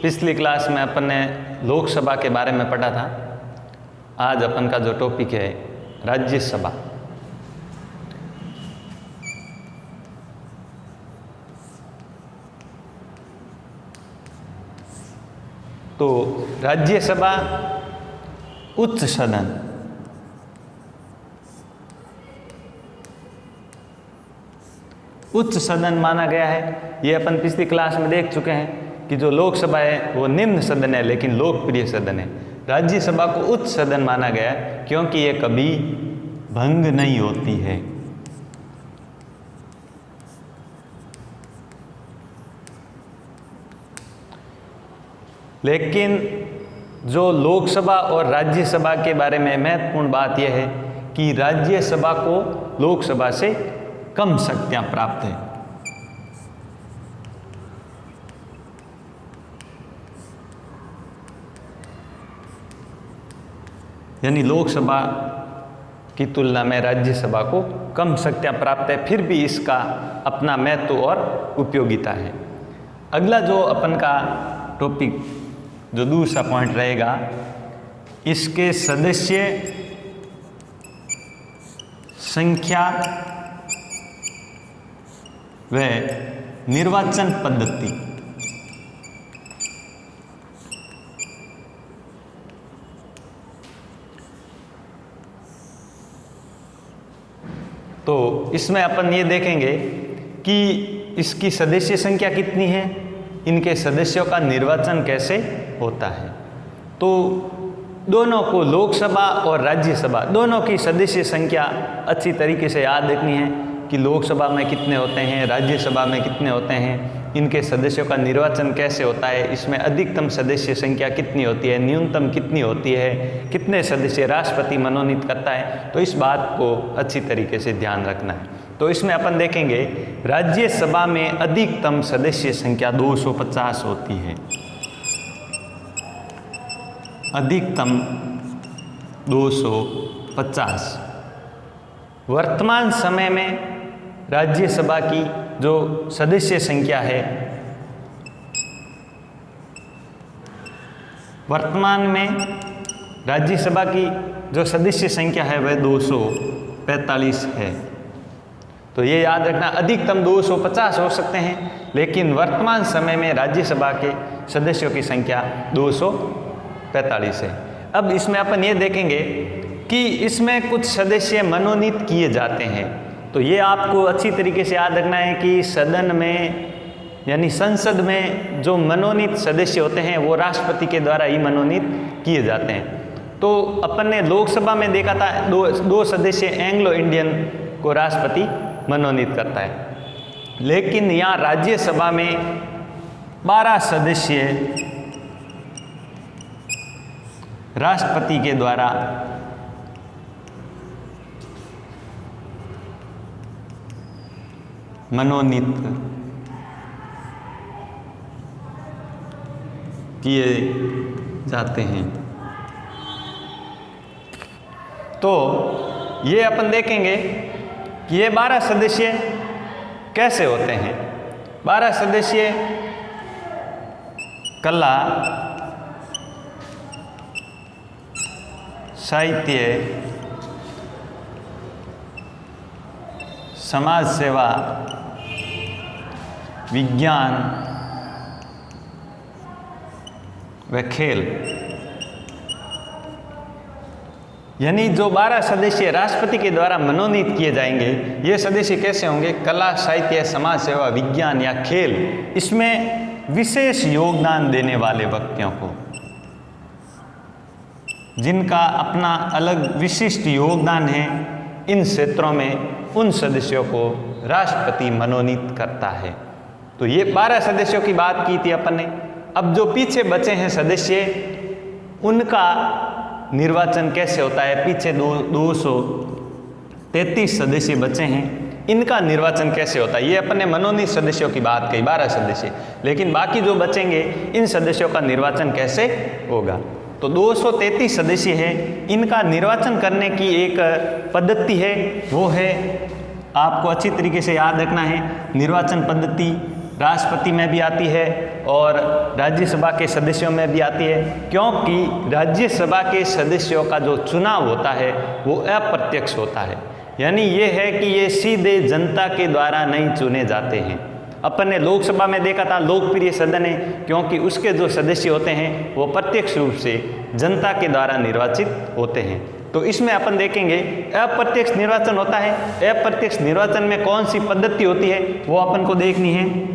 पिछली क्लास में अपन ने लोकसभा के बारे में पढ़ा था। आज अपन का जो टॉपिक है राज्यसभा। तो राज्यसभा उच्च सदन, उच्च सदन माना गया है। ये अपन पिछली क्लास में देख चुके हैं कि जो लोकसभा है वो निम्न सदन है लेकिन लोकप्रिय सदन है। राज्यसभा को उच्च सदन माना गया है क्योंकि ये कभी भंग नहीं होती है। लेकिन जो लोकसभा और राज्यसभा के बारे में महत्वपूर्ण बात यह है कि राज्यसभा को लोकसभा से कम शक्तियां प्राप्त है। यानी लोकसभा की तुलना में राज्यसभा को कम शक्तियां प्राप्त है, फिर भी इसका अपना महत्व और उपयोगिता है। अगला जो अपन का टॉपिक जो दूसरा पॉइंट रहेगा, इसके सदस्य संख्या व निर्वाचन पद्धति। तो इसमें अपन ये देखेंगे कि इसकी सदस्य संख्या कितनी है, इनके सदस्यों का निर्वाचन कैसे होता है। तो दोनों को, लोकसभा और राज्यसभा दोनों की सदस्य संख्या अच्छी तरीके से याद रखनी है कि लोकसभा में कितने होते हैं, राज्यसभा में कितने होते हैं, इनके सदस्यों का निर्वाचन कैसे होता है, इसमें अधिकतम सदस्य संख्या कितनी होती है, न्यूनतम कितनी होती है, कितने सदस्य राष्ट्रपति मनोनीत करता है। तो इस बात को अच्छी तरीके से ध्यान रखना है। तो इसमें अपन देखेंगे राज्यसभा में अधिकतम सदस्य संख्या 250 होती है। अधिकतम 250। वर्तमान समय में राज्यसभा की जो सदस्य संख्या है, वर्तमान में राज्यसभा की जो सदस्य संख्या है वह 245 है। तो ये याद रखना, अधिकतम 250 हो सकते हैं लेकिन वर्तमान समय में राज्यसभा के सदस्यों की संख्या 245 है। अब इसमें अपन ये देखेंगे कि इसमें कुछ सदस्य मनोनीत किए जाते हैं। तो ये आपको अच्छी तरीके से याद रखना है कि सदन में यानी संसद में जो मनोनीत सदस्य होते हैं वो राष्ट्रपति के द्वारा ही मनोनीत किए जाते हैं। तो अपन ने लोकसभा में देखा था दो सदस्य एंग्लो इंडियन को राष्ट्रपति मनोनीत करता है, लेकिन यहाँ राज्यसभा में 12 सदस्य राष्ट्रपति के द्वारा मनोनीत किए जाते हैं। तो ये अपन देखेंगे कि ये 12 सदस्य कैसे होते हैं। 12 सदस्य कला, साहित्य, समाज सेवा, विज्ञान व खेल। यानी जो 12 सदस्य राष्ट्रपति के द्वारा मनोनीत किए जाएंगे, ये सदस्य कैसे होंगे? कला, साहित्य, समाज सेवा, विज्ञान या खेल, इसमें विशेष योगदान देने वाले व्यक्तियों को, जिनका अपना अलग विशिष्ट योगदान है, इन क्षेत्रों में उन सदस्यों को राष्ट्रपति मनोनीत करता है। तो ये 12 सदस्यों की बात की थी अपन ने। अब जो पीछे बचे हैं सदस्य, उनका निर्वाचन कैसे होता है? पीछे 233 सदस्य बचे हैं, इनका निर्वाचन कैसे होता है? ये अपन ने मनोनीत सदस्यों की बात कही, 12 सदस्य, लेकिन बाकी जो बचेंगे इन सदस्यों का निर्वाचन कैसे होगा? तो 233 सदस्य हैं, इनका निर्वाचन करने की एक पद्धति है, वो है, आपको अच्छी तरीके से याद रखना है, निर्वाचन पद्धति राष्ट्रपति में भी आती है और राज्यसभा के सदस्यों में भी आती है, क्योंकि राज्यसभा के सदस्यों का जो चुनाव होता है वो अप्रत्यक्ष होता है। यानी ये है कि ये सीधे जनता के द्वारा नहीं चुने जाते हैं। अपन ने लोकसभा में देखा था, लोकप्रिय सदन है, क्योंकि उसके जो सदस्य होते हैं वो प्रत्यक्ष रूप से जनता के द्वारा निर्वाचित होते हैं। तो इसमें अपन देखेंगे अप्रत्यक्ष निर्वाचन होता है। अप्रत्यक्ष निर्वाचन में कौन सी पद्धति होती है वो अपन को देखनी है।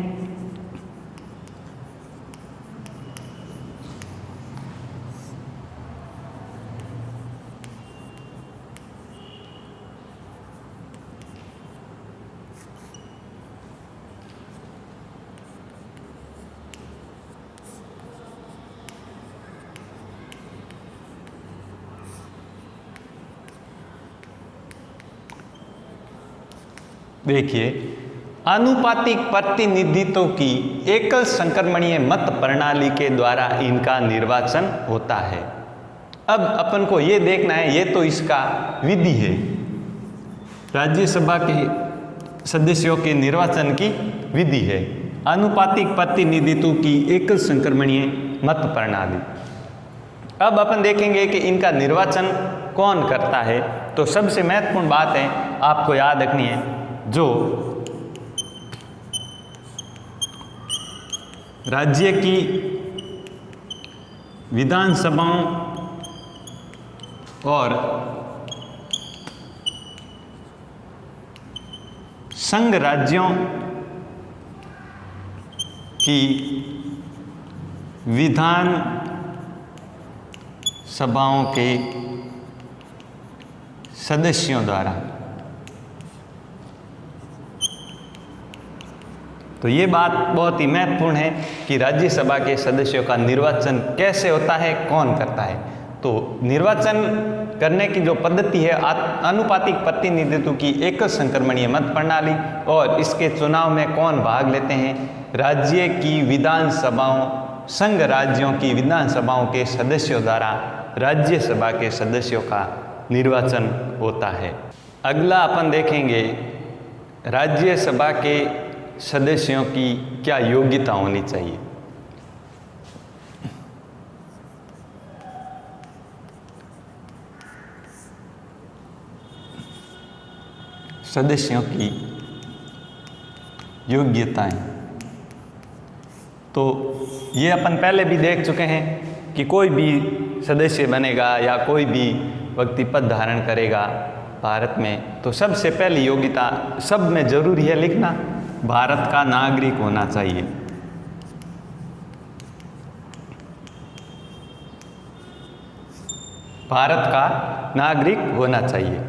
देखिए, आनुपातिक प्रतिनिधित्व की एकल संक्रमणीय मत प्रणाली के द्वारा इनका निर्वाचन होता है। अब अपन को ये देखना है, ये तो इसका विधि है, राज्यसभा के सदस्यों के निर्वाचन की विधि है, आनुपातिक प्रतिनिधित्व की एकल संक्रमणीय मत प्रणाली। अब अपन देखेंगे कि इनका निर्वाचन कौन करता है। तो सबसे महत्वपूर्ण बात है, आपको याद रखनी है, जो राज्य की विधानसभाओं और संघ राज्यों की विधान सभाओं के सदस्यों द्वारा। तो ये बात बहुत ही महत्वपूर्ण है कि राज्यसभा के सदस्यों का निर्वाचन कैसे होता है, कौन करता है। तो निर्वाचन करने की जो पद्धति है, आनुपातिक प्रतिनिधित्व की एकल संक्रमणीय मत प्रणाली, और इसके चुनाव में कौन भाग लेते हैं, राज्य की विधानसभाओं, संघ राज्यों की विधानसभाओं के सदस्यों द्वारा राज्यसभा के सदस्यों का निर्वाचन होता है। अगला अपन देखेंगे राज्यसभा के सदस्यों की क्या योग्यता होनी चाहिए। सदस्यों की योग्यताएं, तो ये अपन पहले भी देख चुके हैं कि कोई भी सदस्य बनेगा या कोई भी व्यक्ति पद धारण करेगा भारत में, तो सबसे पहली योग्यता सब में जरूरी है लिखना, भारत का नागरिक होना चाहिए। भारत का नागरिक होना चाहिए।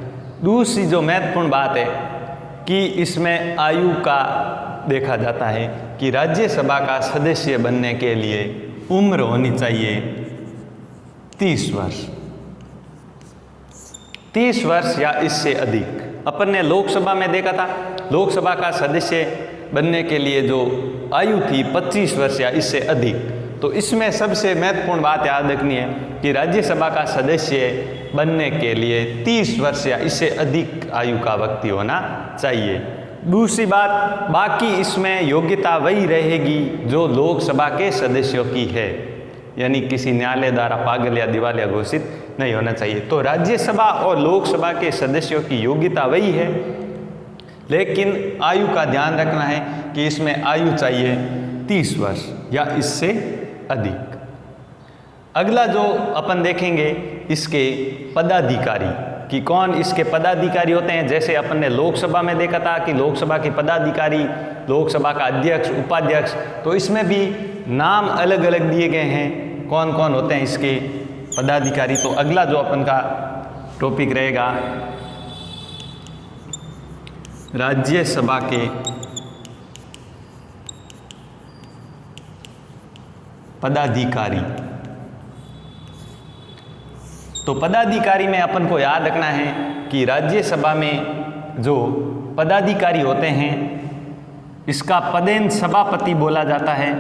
दूसरी जो महत्वपूर्ण बात है कि इसमें आयु का देखा जाता है कि राज्यसभा का सदस्य बनने के लिए उम्र होनी चाहिए 30 वर्ष, 30 वर्ष या इससे अधिक। अपन ने लोकसभा में देखा था, लोकसभा का सदस्य बनने के लिए जो आयु थी 25 वर्ष या इससे अधिक। तो इसमें सबसे महत्वपूर्ण बात याद रखनी है कि राज्यसभा का सदस्य बनने के लिए 30 वर्ष या इससे अधिक आयु का व्यक्ति होना चाहिए। दूसरी बात, बाकी इसमें योग्यता वही रहेगी जो लोकसभा के सदस्यों की है, यानी किसी न्यायालय द्वारा पागल या दिवालिया घोषित नहीं होना चाहिए। तो राज्यसभा और लोकसभा के सदस्यों की योग्यता वही है, लेकिन आयु का ध्यान रखना है कि इसमें आयु चाहिए 30 वर्ष या इससे अधिक। अगला जो अपन देखेंगे इसके पदाधिकारी कि कौन इसके पदाधिकारी होते हैं। जैसे अपन ने लोकसभा में देखा था कि लोकसभा के पदाधिकारी, लोकसभा का अध्यक्ष, उपाध्यक्ष, तो इसमें भी नाम अलग अलग दिए गए हैं कौन कौन होते हैं इसके पदाधिकारी। तो अगला जो अपन का टॉपिक रहेगा राज्यसभा के पदाधिकारी। तो पदाधिकारी में अपन को याद रखना है कि राज्यसभा में जो पदाधिकारी होते हैं इसका पदेन सभापति बोला जाता है।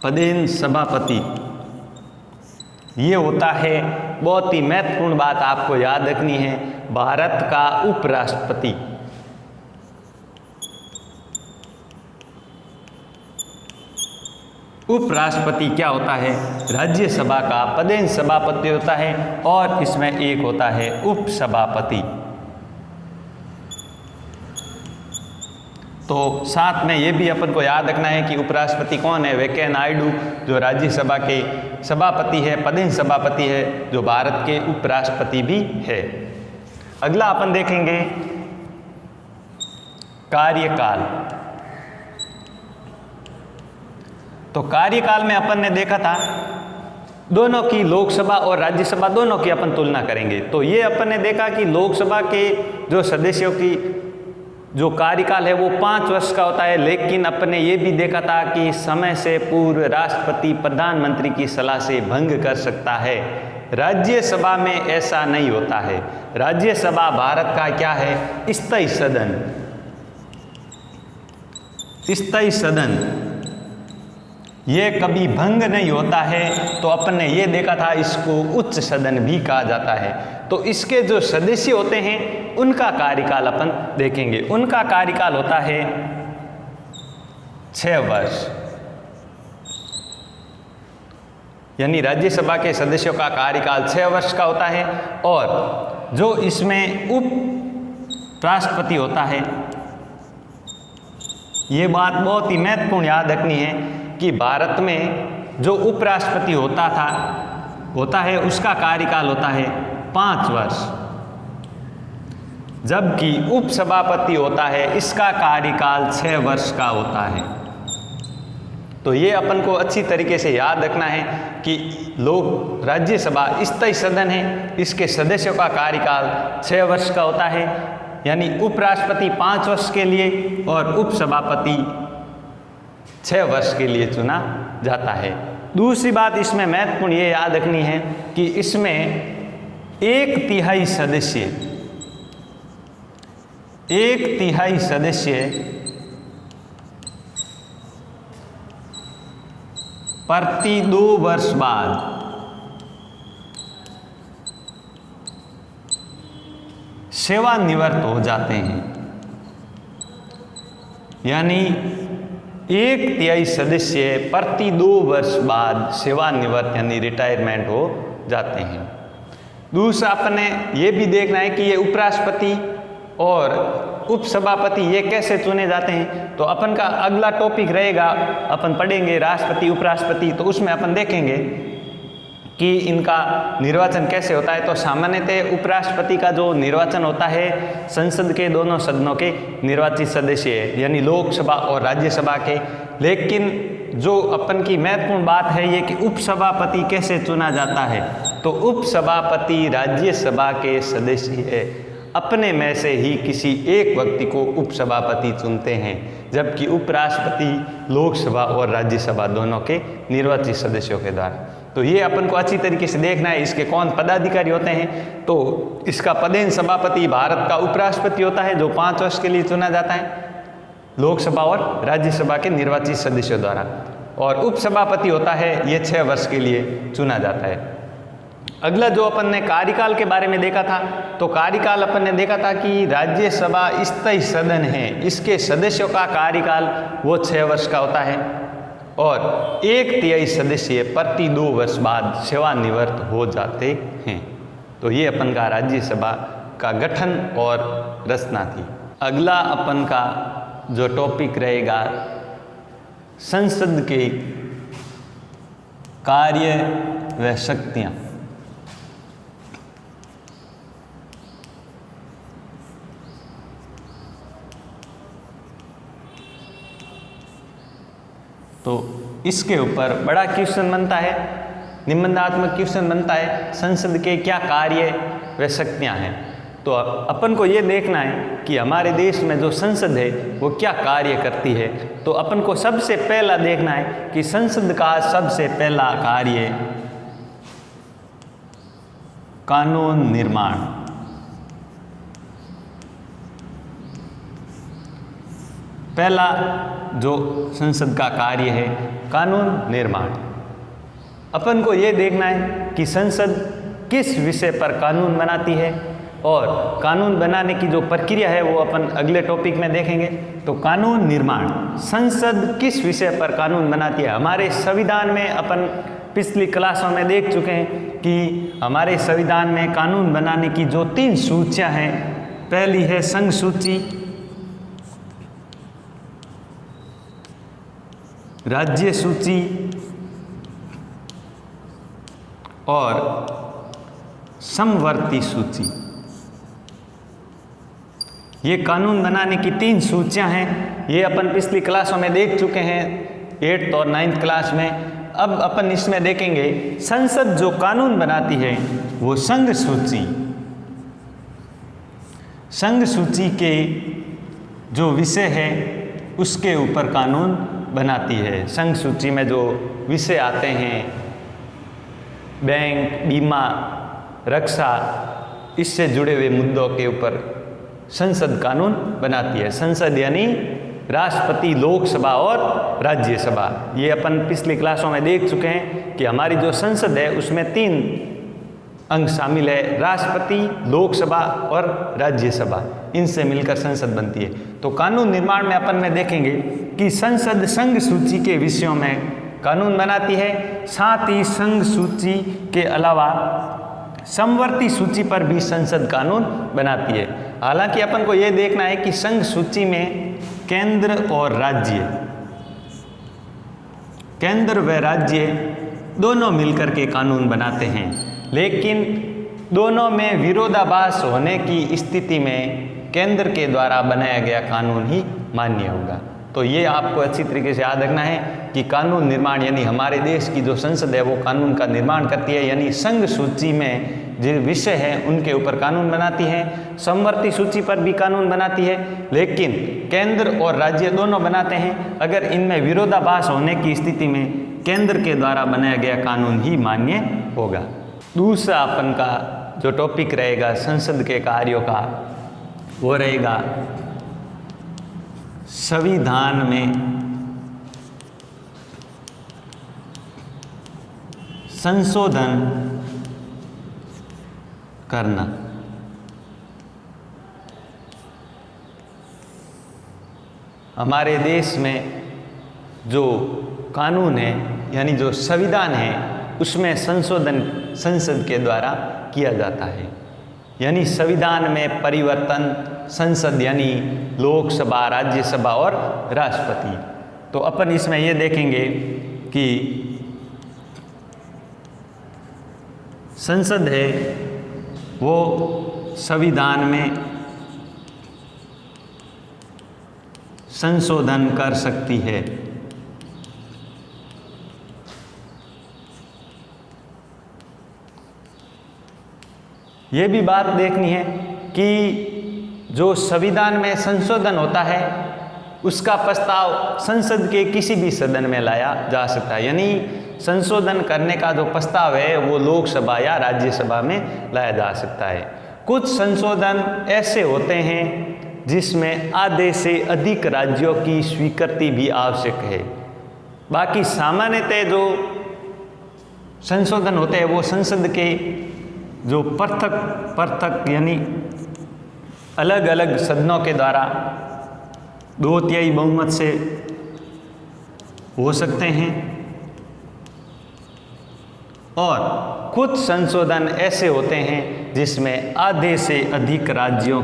पदेन सभापति ये होता है, बहुत ही महत्वपूर्ण बात आपको याद रखनी है, भारत का उपराष्ट्रपति। उपराष्ट्रपति क्या होता है? राज्यसभा का पदेन सभापति होता है और इसमें एक होता है उपसभापति। तो साथ में ये भी अपन को याद रखना है कि उपराष्ट्रपति कौन है? वेंकैया नायडू, जो राज्यसभा के सभापति है, पदेन सभापति है, जो भारत के उपराष्ट्रपति भी है। अगला अपन देखेंगे कार्यकाल। तो कार्यकाल में अपन ने देखा था दोनों की, लोकसभा और राज्यसभा दोनों की अपन तुलना करेंगे। तो ये अपन ने देखा कि लोकसभा के जो सदस्यों की जो कार्यकाल है वो 5 वर्ष का होता है, लेकिन अपन ने ये भी देखा था कि समय से पूर्व राष्ट्रपति प्रधानमंत्री की सलाह से भंग कर सकता है। राज्यसभा में ऐसा नहीं होता है। राज्यसभा भारत का क्या है? स्थायी सदन। स्थायी सदन ये कभी भंग नहीं होता है। तो अपन ने ये देखा था इसको उच्च सदन भी कहा जाता है। तो इसके जो सदस्य होते हैं उनका कार्यकाल अपन देखेंगे। उनका कार्यकाल होता है 6 वर्ष, यानी राज्यसभा के सदस्यों का कार्यकाल 6 वर्ष का होता है। और जो इसमें उप राष्ट्रपति होता है, ये बात बहुत ही महत्वपूर्ण याद रखनी है कि भारत में जो उपराष्ट्रपति होता है उसका कार्यकाल होता है 5 वर्ष, जबकि उपसभापति होता है इसका कार्यकाल 6 वर्ष का होता है। तो ये अपन को अच्छी तरीके से याद रखना है कि राज्यसभा स्थायी सदन है, इसके सदस्यों का कार्यकाल 6 वर्ष का होता है, यानी उपराष्ट्रपति 5 वर्ष के लिए और उपसभापति 6 वर्ष के लिए चुना जाता है। दूसरी बात इसमें महत्वपूर्ण ये याद रखनी है कि इसमें 1/3 सदस्य प्रति 2 वर्ष बाद सेवानिवृत्त हो जाते हैं, यानी 1/3 सदस्य प्रति 2 वर्ष बाद सेवानिवृत्त यानी रिटायरमेंट हो जाते हैं। दूसरा अपन ने ये भी देखना है कि ये उपराष्ट्रपति और उपसभापति ये कैसे चुने जाते हैं। तो अपन का अगला टॉपिक रहेगा, अपन पढ़ेंगे राष्ट्रपति उपराष्ट्रपति, तो उसमें अपन देखेंगे कि इनका निर्वाचन कैसे होता है। तो सामान्यतः उपराष्ट्रपति का जो निर्वाचन होता है संसद के दोनों सदनों के निर्वाचित सदस्य है, यानी लोकसभा और राज्यसभा के। लेकिन जो अपन की महत्वपूर्ण बात है ये कि उपसभापति कैसे चुना जाता है। तो उपसभापति राज्यसभा के सदस्य अपने में से ही किसी एक व्यक्ति को उपसभापति चुनते हैं, जबकि उपराष्ट्रपति लोकसभा और राज्यसभा दोनों के निर्वाचित सदस्यों के द्वारा। तो ये अपन को अच्छी तरीके से देखना है इसके कौन पदाधिकारी होते हैं। तो इसका पदेन सभापति भारत का उपराष्ट्रपति होता है, जो 5 वर्ष के लिए चुना जाता है लोकसभा और राज्यसभा के निर्वाचित सदस्यों द्वारा, और उपसभापति होता है ये 6 वर्ष के लिए चुना जाता है। अगला जो अपन ने कार्यकाल के बारे में देखा था, तो कार्यकाल अपन ने देखा था कि राज्यसभा स्थायी सदन है, इसके सदस्यों का कार्यकाल वो 6 वर्ष का होता है और 1/3 सदस्य प्रति 2 वर्ष बाद सेवानिवृत्त हो जाते हैं। तो ये अपन का राज्यसभा का गठन और रचना थी। अगला अपन का जो टॉपिक रहेगा संसद के कार्य व शक्तियाँ। तो इसके ऊपर बड़ा क्वेश्चन बनता है, निबंधात्मक क्वेश्चन बनता है, संसद के क्या कार्य व शक्तियाँ हैं। तो अपन को ये देखना है कि हमारे देश में जो संसद है वो क्या कार्य करती है। तो अपन को सबसे पहला देखना है कि संसद का सबसे पहला कार्य कानून निर्माण। पहला जो संसद का कार्य है कानून निर्माण। अपन को ये देखना है कि संसद किस विषय पर कानून बनाती है, और कानून बनाने की जो प्रक्रिया है वो अपन अगले टॉपिक में देखेंगे। तो कानून निर्माण, संसद किस विषय पर कानून बनाती है। हमारे संविधान में अपन पिछली क्लासों में देख चुके हैं कि हमारे संविधान में कानून बनाने की जो 3 सूचियां हैं, पहली है संघ सूची, राज्य सूची और समवर्ती सूची। ये कानून बनाने की 3 सूचियां हैं। ये अपन पिछली क्लासों में देख चुके हैं 8th और 9th क्लास में। अब अपन इसमें देखेंगे संसद जो कानून बनाती है वो संघ सूची, संघ सूची के जो विषय है उसके ऊपर कानून बनाती है। संघ सूची में जो विषय आते हैं, बैंक, बीमा, रक्षा, इससे जुड़े हुए मुद्दों के ऊपर संसद कानून बनाती है। संसद यानी राष्ट्रपति, लोकसभा और राज्यसभा। ये अपन पिछली क्लासों में देख चुके हैं कि हमारी जो संसद है उसमें 3 अंग शामिल है, राष्ट्रपति, लोकसभा और राज्यसभा। इनसे मिलकर संसद बनती है। तो कानून निर्माण में अपन में देखेंगे कि संसद संघ सूची के विषयों में कानून बनाती है, साथ ही संघ सूची के अलावा समवर्ती सूची पर भी संसद कानून बनाती है। हालांकि अपन को यह देखना है कि संघ सूची में केंद्र और राज्य, केंद्र व राज्य दोनों मिलकर के कानून बनाते हैं, लेकिन दोनों में विरोधाभास होने की स्थिति में केंद्र के द्वारा बनाया गया कानून ही मान्य होगा। तो ये आपको अच्छी तरीके से याद रखना है कि कानून निर्माण यानी हमारे देश की जो संसद है वो कानून का निर्माण करती है, यानी संघ सूची में जो विषय हैं उनके ऊपर कानून बनाती है, समवर्ती सूची पर भी कानून बनाती है, लेकिन केंद्र और राज्य दोनों बनाते हैं। अगर इनमें विरोधाभास होने की स्थिति में केंद्र के द्वारा बनाया गया कानून ही मान्य होगा। दूसरा अपन का जो टॉपिक रहेगा संसद के कार्यों का वो रहेगा संविधान में संशोधन करना। हमारे देश में जो कानून है यानी जो संविधान है उसमें संशोधन संसद के द्वारा किया जाता है, यानी संविधान में परिवर्तन संसद यानी लोकसभा, राज्यसभा और राष्ट्रपति। तो अपन इसमें ये देखेंगे कि संसद है वो संविधान में संशोधन कर सकती है। ये भी बात देखनी है कि जो संविधान में संशोधन होता है उसका प्रस्ताव संसद के किसी भी सदन में लाया जा सकता है, यानी संशोधन करने का जो प्रस्ताव है वो लोकसभा या राज्यसभा में लाया जा सकता है। कुछ संशोधन ऐसे होते हैं जिसमें आधे से अधिक राज्यों की स्वीकृति भी आवश्यक है। बाकी सामान्यतः जो संशोधन होते हैं वो संसद के जो पृथक यानी अलग अलग सदनों के द्वारा 2/3 बहुमत से हो सकते हैं, और कुछ संशोधन ऐसे होते हैं जिसमें आधे से अधिक राज्यों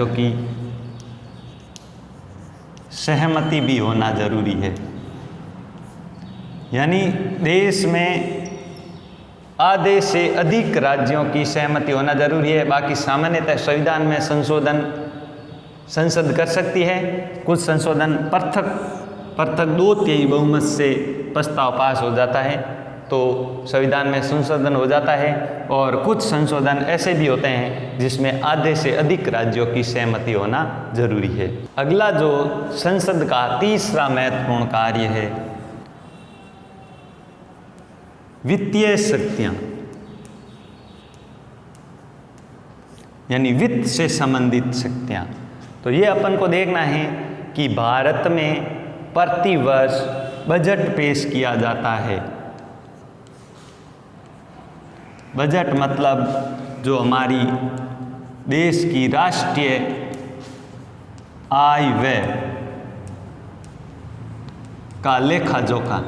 की सहमति भी होना जरूरी है। यानी देश में आधे से अधिक राज्यों की सहमति होना जरूरी है। बाकी सामान्यतः संविधान में संशोधन संसद कर सकती है। कुछ संशोधन पृथक 2/3 बहुमत से प्रस्ताव पास हो जाता है तो संविधान में संशोधन हो जाता है, और कुछ संशोधन ऐसे भी होते हैं जिसमें आधे से अधिक राज्यों की सहमति होना जरूरी है। अगला जो संसद का तीसरा महत्वपूर्ण कार्य है वित्तीय शक्तियां, यानी वित्त से संबंधित शक्तियां। तो ये अपन को देखना है कि भारत में प्रति वर्ष बजट पेश किया जाता है। बजट मतलब जो हमारी देश की राष्ट्रीय आय व्यय का लेखा जोखा।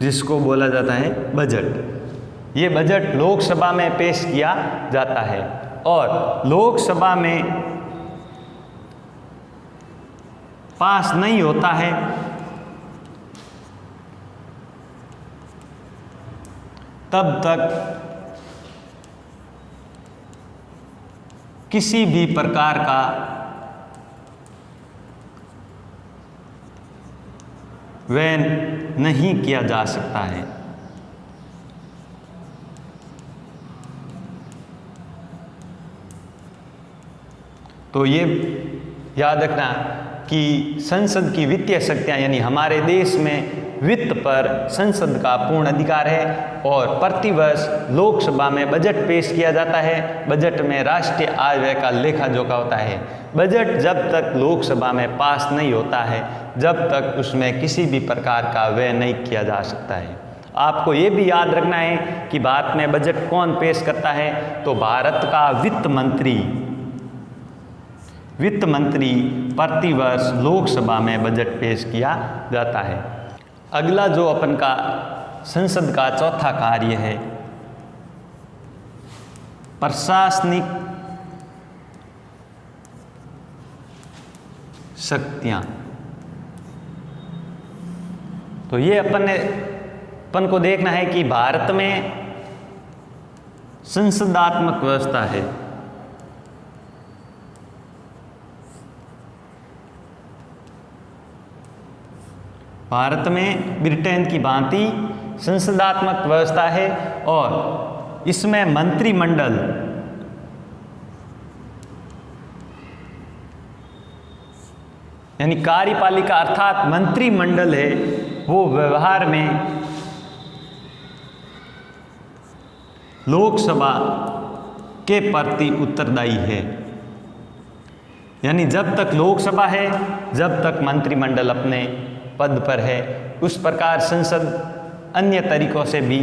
जिसको बोला जाता है बजट। ये बजट लोकसभा में पेश किया जाता है और लोकसभा में पास नहीं होता है तब तक किसी भी प्रकार का व्यय नहीं किया जा सकता है। तो ये याद रखना कि संसद की वित्तीय शक्तियां यानी हमारे देश में वित्त पर संसद का पूर्ण अधिकार है और प्रतिवर्ष लोकसभा में बजट पेश किया जाता है। बजट में राष्ट्रीय आय व्यय का लेखा जोखा होता है। बजट जब तक लोकसभा में पास नहीं होता है जब तक उसमें किसी भी प्रकार का व्यय नहीं किया जा सकता है। आपको ये भी याद रखना है कि भारत में बजट कौन पेश करता है, तो भारत का वित्त मंत्री प्रतिवर्ष लोकसभा में बजट पेश किया जाता है। अगला जो अपन का संसद का चौथा कार्य है प्रशासनिक शक्तियां। तो ये अपन को देखना है कि भारत में संसदात्मक व्यवस्था है। भारत में ब्रिटेन की भांति संसदात्मक व्यवस्था है और इसमें मंत्रिमंडल यानी कार्यपालिका अर्थात मंत्रिमंडल है वो व्यवहार में लोकसभा के प्रति उत्तरदायी है। यानी जब तक लोकसभा है जब तक मंत्रिमंडल अपने पद पर है, उस प्रकार संसद अन्य तरीकों से भी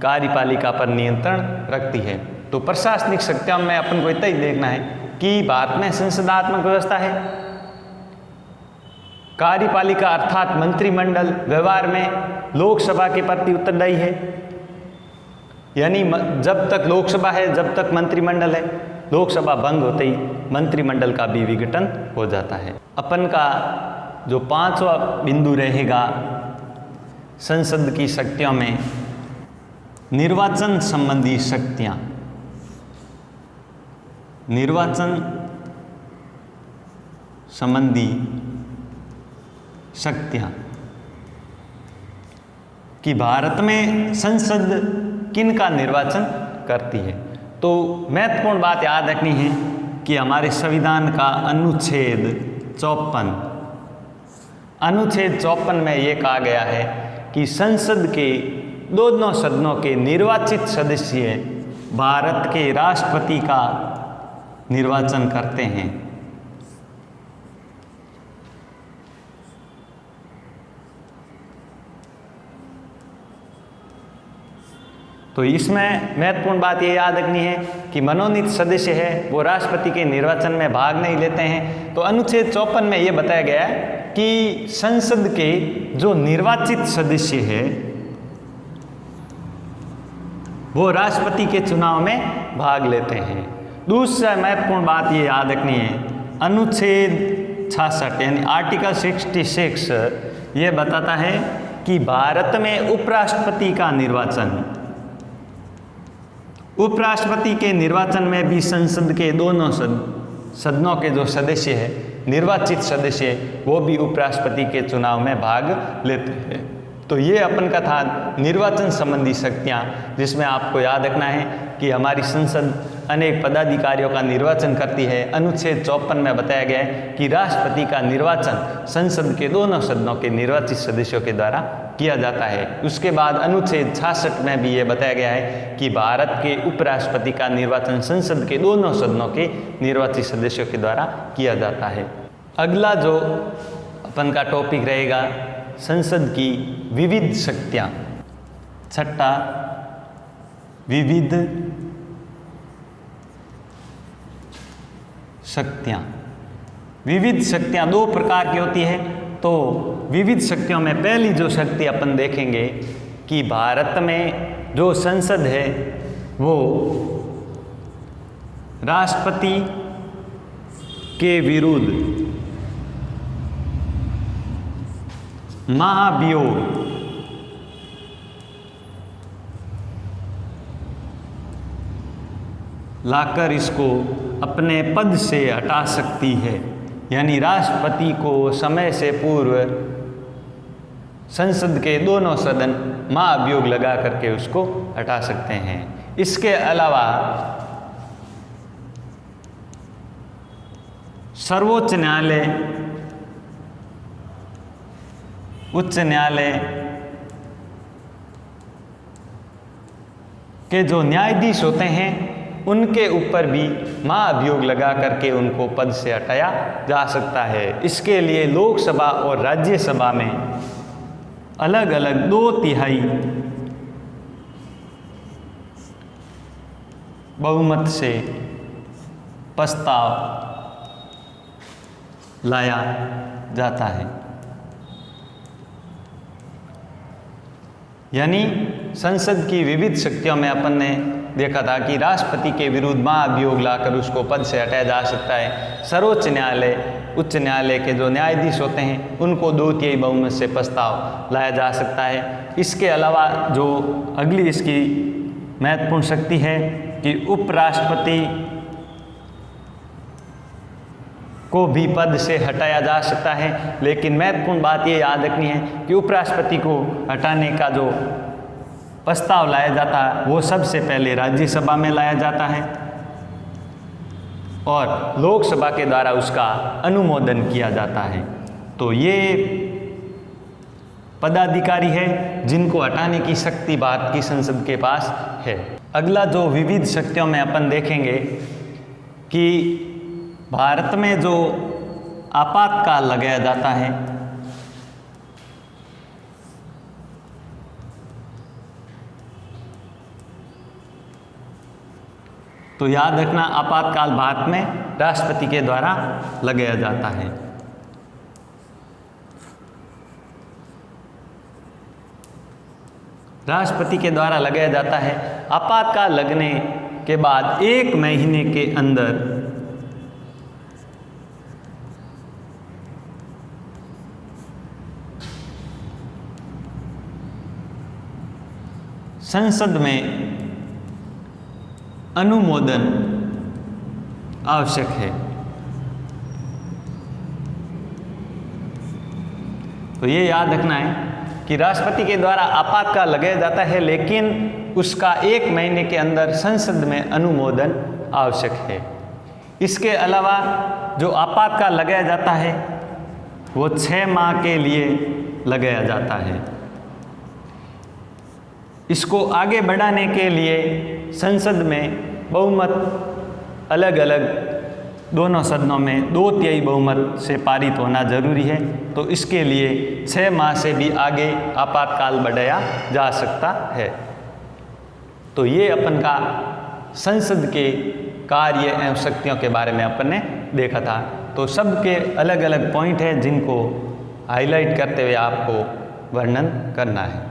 कार्यपालिका पर नियंत्रण रखती है। तो प्रशासनिक शक्तियों में अपन को इतना ही देखना है कि भारत में संसदात्मक व्यवस्था है, कार्यपालिका अर्थात मंत्रिमंडल व्यवहार में लोकसभा के प्रति उत्तरदायी है। यानी जब तक लोकसभा है जब तक मंत्रिमंडल है, लोकसभा भंग होते ही मंत्रिमंडल का भी विघटन हो जाता है। अपन का जो पांचवा बिंदु रहेगा संसद की शक्तियों में निर्वाचन संबंधी शक्तियां। निर्वाचन संबंधी शक्तियां कि भारत में संसद किन का निर्वाचन करती है। तो महत्वपूर्ण बात याद रखनी है कि हमारे संविधान का अनुच्छेद 54 में ये कहा गया है कि संसद के दोनों सदनों के निर्वाचित सदस्य भारत के राष्ट्रपति का निर्वाचन करते हैं। तो इसमें महत्वपूर्ण बात ये याद रखनी है कि मनोनीत सदस्य है वो राष्ट्रपति के निर्वाचन में भाग नहीं लेते हैं। तो अनुच्छेद 54 में ये बताया गया है कि संसद के जो निर्वाचित सदस्य है वो राष्ट्रपति के चुनाव में भाग लेते हैं। दूसरा महत्वपूर्ण बात ये याद रखनी है अनुच्छेद 66 यानी आर्टिकल 66 ये बताता है कि भारत में उपराष्ट्रपति का निर्वाचन, उपराष्ट्रपति के निर्वाचन में भी संसद के दोनों सदनों के जो सदस्य है निर्वाचित सदस्य वो भी उपराष्ट्रपति के चुनाव में भाग लेते हैं। तो ये अपन का था निर्वाचन संबंधी शक्तियाँ, जिसमें आपको याद रखना है कि हमारी संसद अनेक पदाधिकारियों का निर्वाचन करती है। अनुच्छेद 54 में बताया गया है कि राष्ट्रपति का निर्वाचन संसद के दोनों सदनों के निर्वाचित सदस्यों के द्वारा किया जाता है। उसके बाद अनुच्छेद 66 में भी ये बताया गया है कि भारत के उपराष्ट्रपति का निर्वाचन संसद के दोनों सदनों के निर्वाचित सदस्यों के द्वारा किया जाता है। अगला जो अपन का टॉपिक रहेगा संसद की विविध शक्तियाँ। छठा, विविध शक्तियाँ। विविध शक्तियाँ दो प्रकार की होती है। तो विविध शक्तियों में पहली जो शक्ति अपन देखेंगे कि भारत में जो संसद है वो राष्ट्रपति के विरुद्ध महाभियोग लाकर इसको अपने पद से हटा सकती है। यानी राष्ट्रपति को समय से पूर्व संसद के दोनों सदन महाभियोग लगा करके उसको हटा सकते हैं। इसके अलावा सर्वोच्च न्यायालय, उच्च न्यायालय के जो न्यायाधीश होते हैं उनके ऊपर भी महाभियोग लगा करके उनको पद से हटाया जा सकता है। इसके लिए लोकसभा और राज्यसभा में अलग अलग 2/3 बहुमत से प्रस्ताव लाया जाता है। यानी संसद की विविध शक्तियों में अपन ने देखा था कि राष्ट्रपति के विरुद्ध महाभियोग लाकर उसको पद से हटाया जा सकता है। सर्वोच्च न्यायालय, उच्च न्यायालय के जो न्यायाधीश होते हैं उनको 2/3 बहुमत से प्रस्ताव लाया जा सकता है। इसके अलावा जो अगली इसकी महत्वपूर्ण शक्ति है कि उपराष्ट्रपति को भी पद से हटाया जा सकता है। लेकिन महत्वपूर्ण बात ये याद रखनी है कि उपराष्ट्रपति को हटाने का जो प्रस्ताव लाया जाता है वो सबसे पहले राज्यसभा में लाया जाता है और लोकसभा के द्वारा उसका अनुमोदन किया जाता है। तो ये पदाधिकारी है जिनको हटाने की शक्ति भारत की संसद के पास है। अगला जो विविध शक्तियों में अपन देखेंगे कि भारत में जो आपातकाल लगाया जाता है तो याद रखना आपातकाल भारत में राष्ट्रपति के द्वारा लगाया जाता है। राष्ट्रपति के द्वारा लगाया जाता है। आपातकाल लगने के बाद 1 महीने के अंदर संसद में अनुमोदन आवश्यक है। तो ये याद रखना है कि राष्ट्रपति के द्वारा आपातकाल लगाया जाता है लेकिन उसका 1 महीने के अंदर संसद में अनुमोदन आवश्यक है। इसके अलावा जो आपातकाल लगाया जाता है वो 6 माह के लिए लगाया जाता है। इसको आगे बढ़ाने के लिए संसद में बहुमत अलग अलग दोनों सदनों में 2/3 बहुमत से पारित होना जरूरी है। तो इसके लिए 6 माह से भी आगे आपातकाल बढ़ाया जा सकता है। तो ये अपन का संसद के कार्य एवं शक्तियों के बारे में अपन ने देखा था। तो सबके अलग अलग पॉइंट हैं जिनको हाईलाइट करते हुए आपको वर्णन करना है।